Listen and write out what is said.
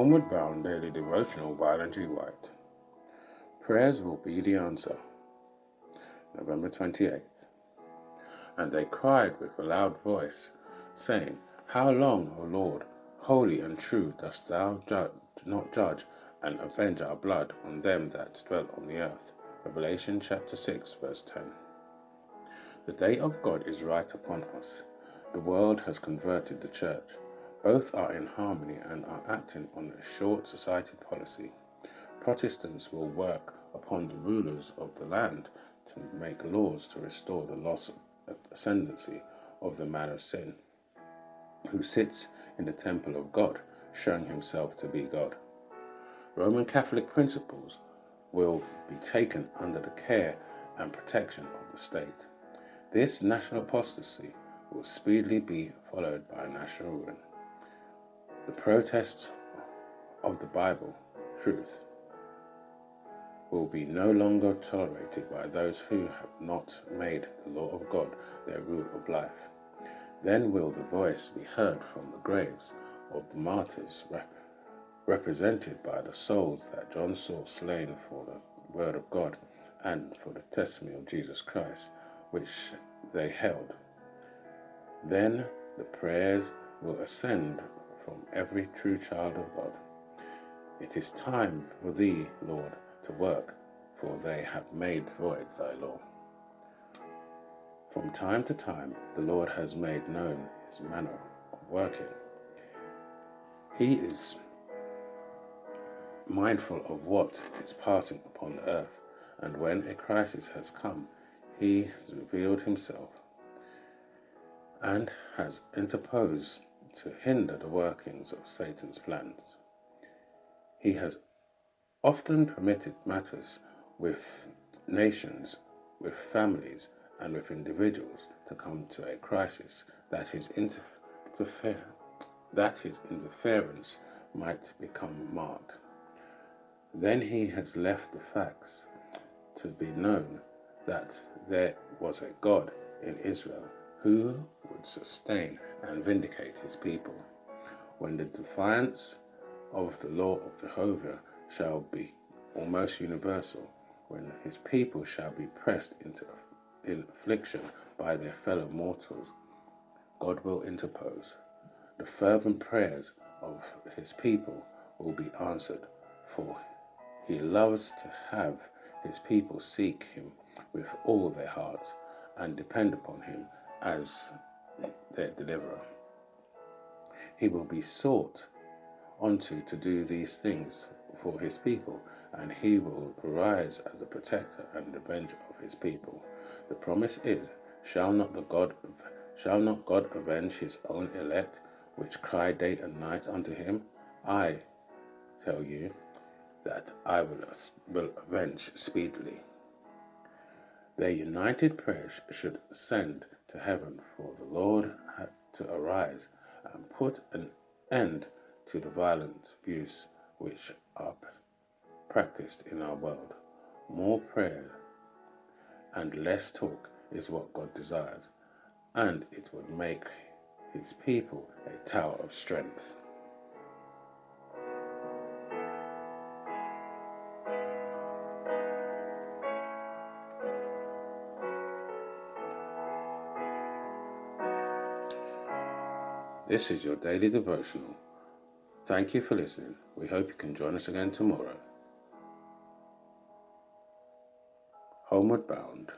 Homeward Bound Daily Devotional by Ellen G. White. Prayers will be the answer. November 28th. And they cried with a loud voice, saying, How long, O Lord, holy and true, dost thou not judge and avenge our blood on them that dwell on the earth? Revelation chapter 6, verse 10. The day of God is right upon us. The world has converted the church. Both are in harmony and are acting on a short society policy. Protestants will work upon the rulers of the land to make laws to restore the lost ascendancy of the man of sin, who sits in the temple of God, showing himself to be God. Roman Catholic principles will be taken under the care and protection of the state. This national apostasy will speedily be followed by national ruin. The protests of the Bible truth will be no longer tolerated by those who have not made the law of God their rule of life. Then will the voice be heard from the graves of the martyrs, represented by the souls that John saw slain for the word of God and for the testimony of Jesus Christ, which they held. Then the prayers will ascend from every true child of God. It is time for thee, Lord, to work, for they have made void thy law. From time to time the Lord has made known his manner of working. He is mindful of what is passing upon the earth, and when a crisis has come, he has revealed himself and has interposed to hinder the workings of Satan's plans. He has often permitted matters with nations, with families, and with individuals to come to a crisis that his interference might become marked. Then he has left the facts to be known that there was a God in Israel who would sustain and vindicate his people. When the defiance of the law of Jehovah shall be almost universal, when his people shall be pressed into affliction by their fellow mortals, God will interpose. The fervent prayers of his people will be answered, for he loves to have his people seek him with all their hearts and depend upon him as their deliverer. He will be sought unto to do these things for his people, and he will arise as a protector and avenger of his people. The promise is, shall not God avenge his own elect, which cry day and night unto him? I tell you that I will avenge speedily. Their united prayers should ascend to heaven for the Lord to arise and put an end to the violent abuse which are practiced in our world. More prayer and less talk is what God desires, and it would make his people a tower of strength. This is your daily devotional. Thank you for listening. We hope you can join us again tomorrow. Homeward Bound.